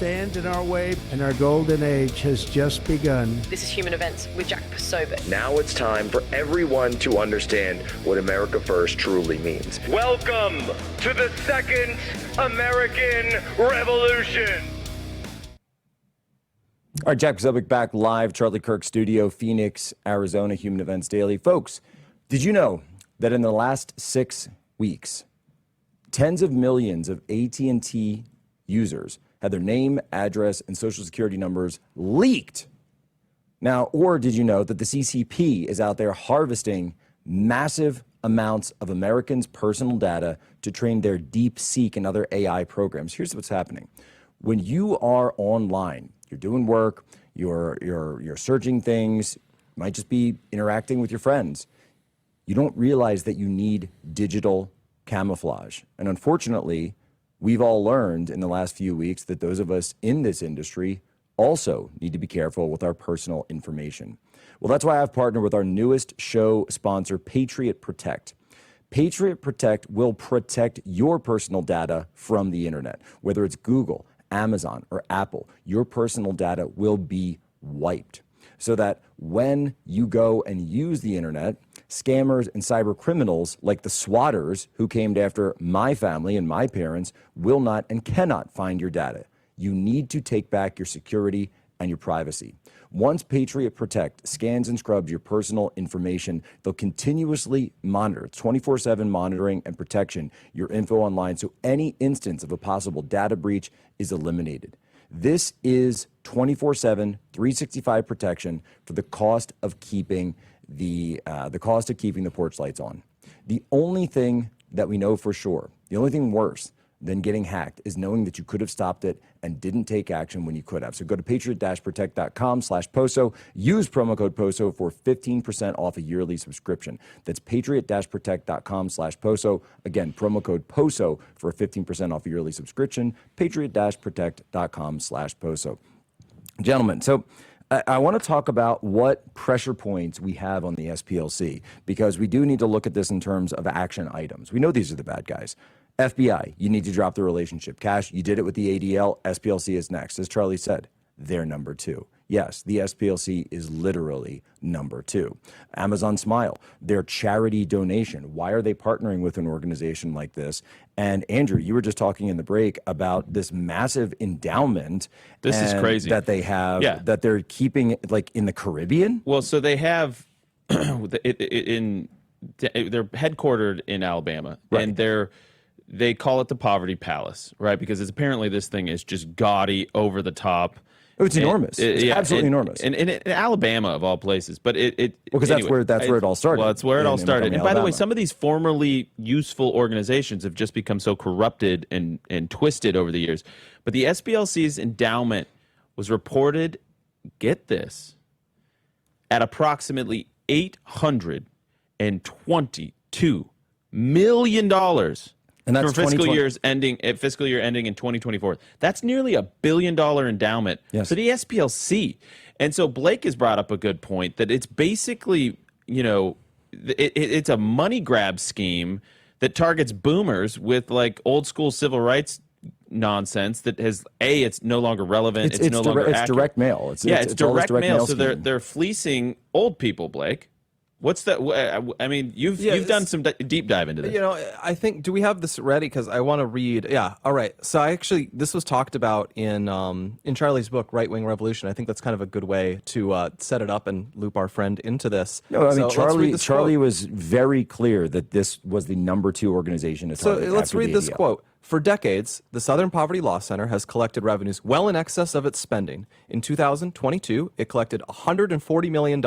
Stand in our way, and our golden age has just begun. This is Human Events with Jack Posobiec. Now it's time for everyone to understand what America First truly means. Welcome to the Second American Revolution. All right, Jack Posobiec back live, Charlie Kirk Studio, Phoenix, Arizona, Human Events Daily. Folks, did you know that in the last 6 weeks, tens of millions of AT&T users had their name, address, and social security numbers leaked? Now, or did you know that the CCP is out there harvesting massive amounts of Americans' personal data to train their DeepSeek and other AI programs? Here's what's happening. When you are online, you're doing work, you're searching things, you might just be interacting with your friends. You don't realize that you need digital camouflage. And unfortunately, we've all learned in the last few weeks that those of us in this industry also need to be careful with our personal information. Well, that's why I've partnered with our newest show sponsor, Patriot Protect. Patriot Protect will protect your personal data from the internet. Whether it's Google, Amazon, or Apple, your personal data will be wiped, so that when you go and use the internet, scammers and cyber criminals like the swatters who came after my family and my parents will not and cannot find your data. You need to take back your security and your privacy. Once Patriot Protect scans and scrubs your personal information, they'll continuously monitor, 24/7 monitoring and protection, your info online, so any instance of a possible data breach is eliminated. This is 24/7, 365 protection for the cost of keeping the porch lights on. The only thing that we know for sure, the only thing worse than getting hacked, is knowing that you could have stopped it and didn't take action when you could have. So go to patriot-protect.com/POSO. Use promo code POSO for 15% off a yearly subscription. That's patriot-protect.com/POSO. Again, promo code POSO for a 15% off a yearly subscription. patriot-protect.com/POSO. Gentlemen, so I want to talk about what pressure points we have on the SPLC, because we do need to look at this in terms of action items. We know these are the bad guys. FBI, you need to drop the relationship. Cash, you did it with the ADL. SPLC is next. As Charlie said, they're number two. Yes, the SPLC is literally number two. Amazon Smile, their charity donation. Why are they partnering with an organization like this? And Andrew, you were just talking in the break about this massive endowment. This is crazy. That they have, that they're keeping like in the Caribbean. Well, so they have, they're headquartered in Alabama, right. And they call it the Poverty Palace, right? Because it's apparently this thing is just gaudy, over the top. Oh, it's enormous. It's absolutely enormous. And in Alabama, of all places. But because anyway, that's where it all started. Well, that's where it all started. And by the way, Alabama. some of these formerly useful organizations have just become so corrupted and twisted over the years. But the SPLC's endowment was reported, get this, at approximately $822 million. And that's for fiscal year ending in 2024. That's nearly $1 billion endowment for the SPLC. And so Blake has brought up a good point that it's basically, it's a money grab scheme that targets boomers with like old school civil rights nonsense that has it's no longer relevant. It's no longer accurate. Direct mail. It's direct mail. So they're fleecing old people, Blake. What's that? I mean, you've done some deep dive into this. I think, do we have this ready? Because I want to read. Yeah. All right. So this was talked about in Charlie's book, Right Wing Revolution. I think that's kind of a good way to set it up and loop our friend into this. No, I mean, Charlie was very clear that this was the number 2 organization to target. So let's read this quote. For decades, the Southern Poverty Law Center has collected revenues well in excess of its spending. In 2022, it collected $140 million,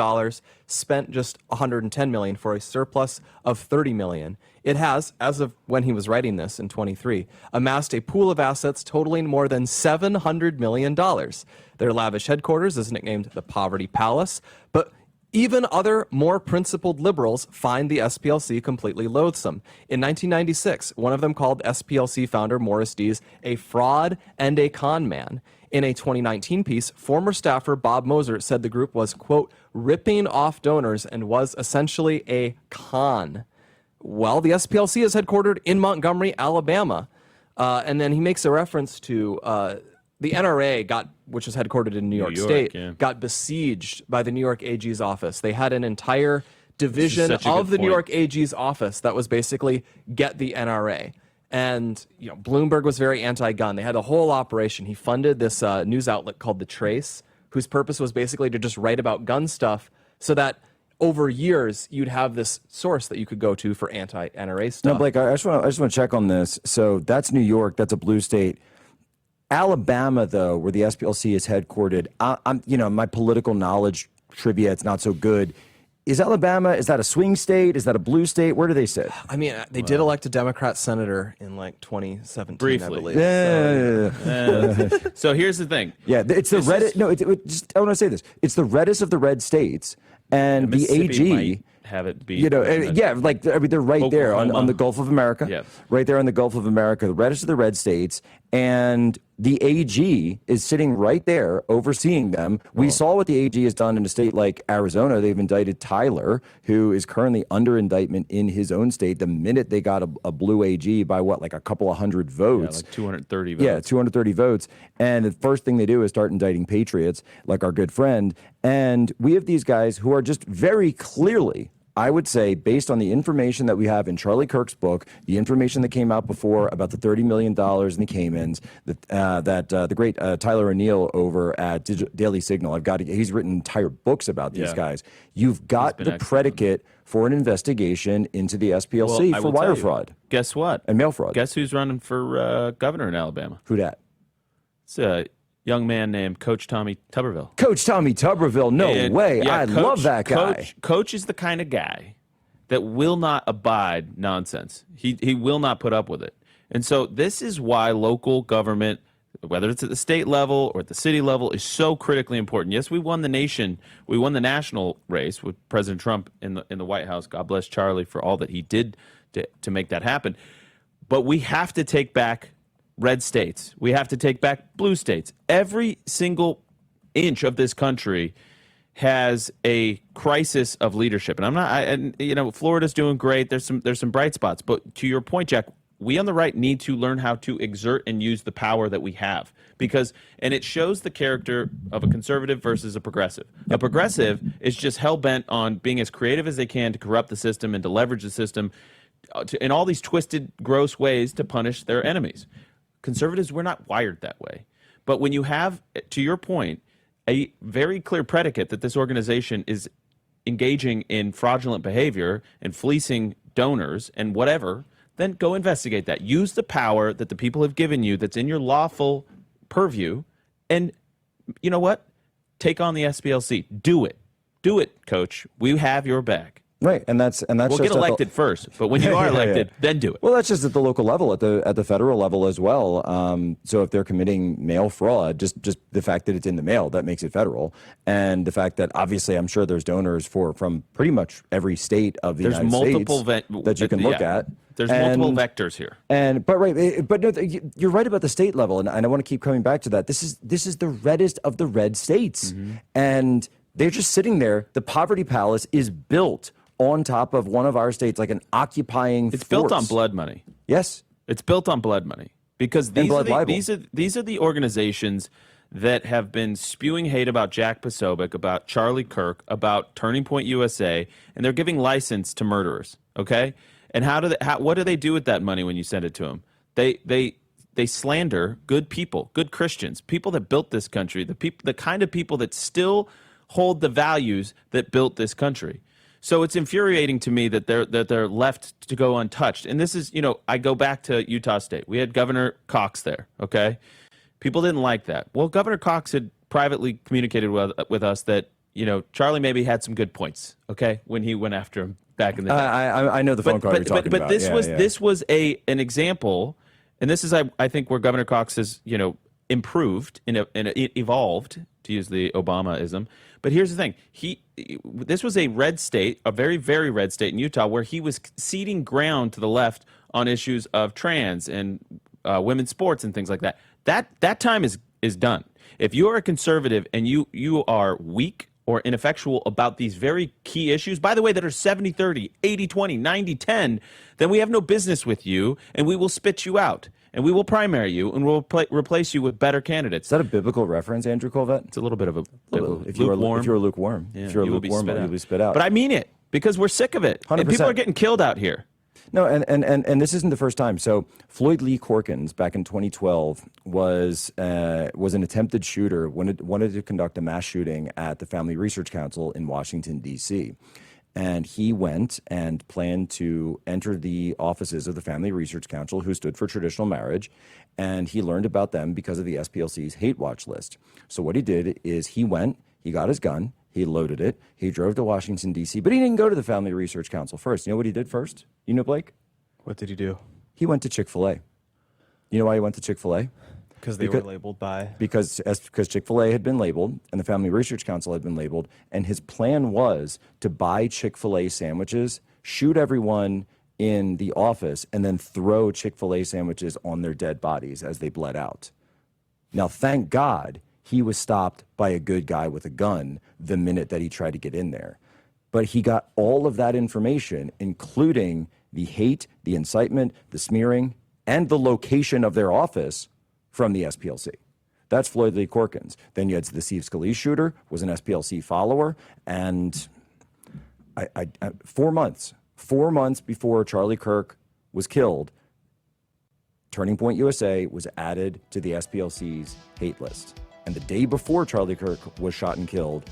spent just $110 million for a surplus of $30 million. It has, as of when he was writing this in 23, amassed a pool of assets totaling more than $700 million. Their lavish headquarters is nicknamed the Poverty Palace, but even other more principled liberals find the SPLC completely loathsome. In 1996, one of them called SPLC founder Morris Dees a fraud and a con man. In a 2019 piece, former staffer Bob Moser said the group was, quote, ripping off donors and was essentially a con. Well, the SPLC is headquartered in Montgomery, Alabama. And then he makes a reference to the NRA which is headquartered in New York State, yeah. got besieged by the New York AG's office. They had an entire division such a of good the New point. York AG's office that was basically get the NRA. And Bloomberg was very anti-gun. They had a whole operation. He funded this news outlet called The Trace, whose purpose was basically to just write about gun stuff so that over years you'd have this source that you could go to for anti-NRA stuff. No, Blake, I just want to check on this. So that's New York. That's a blue state. Alabama, though, where the SPLC is headquartered, my political knowledge trivia, it's not so good. Is Alabama, is that a swing state? Is that a blue state? Where do they sit? I mean, they did elect a Democrat senator in like 2017, Briefly. I believe. Yeah. So here's the thing. Yeah, it's the reddest. No, I want to say this. It's the reddest of the red states, and the Mississippi AG. might have it be. They're right there on Oklahoma. the Gulf of America. Yeah. Right there on the Gulf of America, the reddest of the red states, and the AG is sitting right there overseeing them. We saw what the AG has done in a state like Arizona. They've indicted Tyler, who is currently under indictment in his own state, the minute they got a blue AG by like a couple of hundred votes. Like 230 votes. Yeah, 230 votes. And the first thing they do is start indicting patriots, like our good friend. And we have these guys who are just very clearly, I would say, based on the information that we have in Charlie Kirk's book, the information that came out before about the $30 million in the Caymans, that the great Tyler O'Neill over at Daily Signal, he's written entire books about these guys. You've got the predicate for an investigation into the SPLC I for will wire tell you. fraud. Guess what? And mail fraud. Guess who's running for governor in Alabama? Who dat? It's a young man named Coach Tommy Tuberville. Coach Tommy Tuberville. No way. Yeah, I love that guy. Coach is the kind of guy that will not abide nonsense. He will not put up with it. And so this is why local government, whether it's at the state level or at the city level, is so critically important. Yes, we won the national race with President Trump in the White House. God bless Charlie for all that he did to make that happen. But we have to take back red states. We have to take back blue states. Every single inch of this country has a crisis of leadership. And Florida's doing great. There's some bright spots. But to your point, Jack, we on the right need to learn how to exert and use the power that we have, and it shows the character of a conservative versus a progressive. A progressive is just hell-bent on being as creative as they can to corrupt the system and to leverage the system in all these twisted, gross ways to punish their enemies. Conservatives, we're not wired that way. But when you have, to your point, a very clear predicate that this organization is engaging in fraudulent behavior and fleecing donors and whatever, then go investigate that. Use the power that the people have given you that's in your lawful purview, and you know what? Take on the SPLC. Do it. Do it, Coach. We have your back. Right, and that's We'll just get elected first, but when you are elected, then do it. Well, that's just at the local level, at the federal level as well. So if they're committing mail fraud, just the fact that it's in the mail, that makes it federal, and the fact that obviously I'm sure there's donors from pretty much every state of the United States that you can look at. There's multiple vectors here. But no, you're right about the state level, and I want to keep coming back to that. This is the reddest of the red states, and they're just sitting there. The poverty palace is built on top of one of our states, like an occupying It's force. built on blood money. Yes. It's built on blood money because these are the organizations that have been spewing hate about Jack Posobiec, about Charlie Kirk, about Turning Point USA, and they're giving license to murderers. Okay, and what do they do with that money when you send it to them? They slander good people, good Christians, people that built this country, the kind of people that still hold the values that built this country. So it's infuriating to me that they're left to go untouched. And this is, I go back to Utah State. We had Governor Cox there, okay? People didn't like that. Well, Governor Cox had privately communicated with us that, Charlie maybe had some good points, okay, when he went after him back in the day. I know the phone call you're talking about. But this was an example, and this is, I think, where Governor Cox has, improved and evolved, to use the Obama-ism. But here's the thing. This was a red state, a very, very red state in Utah, where he was ceding ground to the left on issues of trans and women's sports and things like that. That time is done. If you are a conservative and you are weak or ineffectual about these very key issues, by the way, that are 70-30, 80-20, 90-10, then we have no business with you and we will spit you out. and we will primary you, and we'll replace you with better candidates. Is that a biblical reference, Andrew Colvett? It's a little bit of a If you're lukewarm, yeah, you'll be spit out. But I mean it, because we're sick of it. 100%. And people are getting killed out here. No, and this isn't the first time. So Floyd Lee Corkins back in 2012 was an attempted shooter, wanted to conduct a mass shooting at the Family Research Council in Washington, D.C. And he went and planned to enter the offices of the Family Research Council, who stood for traditional marriage, and he learned about them because of the SPLC's hate watch list. So what he did is he got his gun, he loaded it, he drove to Washington, D.C., but he didn't go to the Family Research Council first. You know what he did first? You know, Blake? What did he do? He went to Chick-fil-A. You know why he went to Chick-fil-A? Because they were labeled by... Because Chick-fil-A had been labeled, and the Family Research Council had been labeled, and his plan was to buy Chick-fil-A sandwiches, shoot everyone in the office, and then throw Chick-fil-A sandwiches on their dead bodies as they bled out. Now, thank God, he was stopped by a good guy with a gun the minute that he tried to get in there. But he got all of that information, including the hate, the incitement, the smearing, and the location of their office from the SPLC. That's Floyd Lee Corkins. Then you had the Steve Scalise shooter, was an SPLC follower, and 4 months before Charlie Kirk was killed, Turning Point USA was added to the SPLC's hate list. And the day before Charlie Kirk was shot and killed,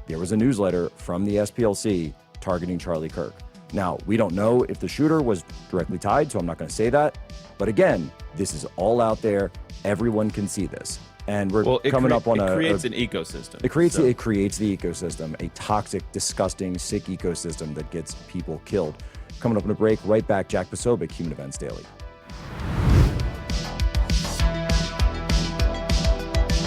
there was a newsletter from the SPLC targeting Charlie Kirk. Now, we don't know if the shooter was directly tied, so I'm not going to say that. But again, this is all out there. Everyone can see this. And we're coming up on it creates an ecosystem. It creates the ecosystem, a toxic, disgusting, sick ecosystem that gets people killed. Coming up on a break, right back, Jack Posobiec, Human Events Daily.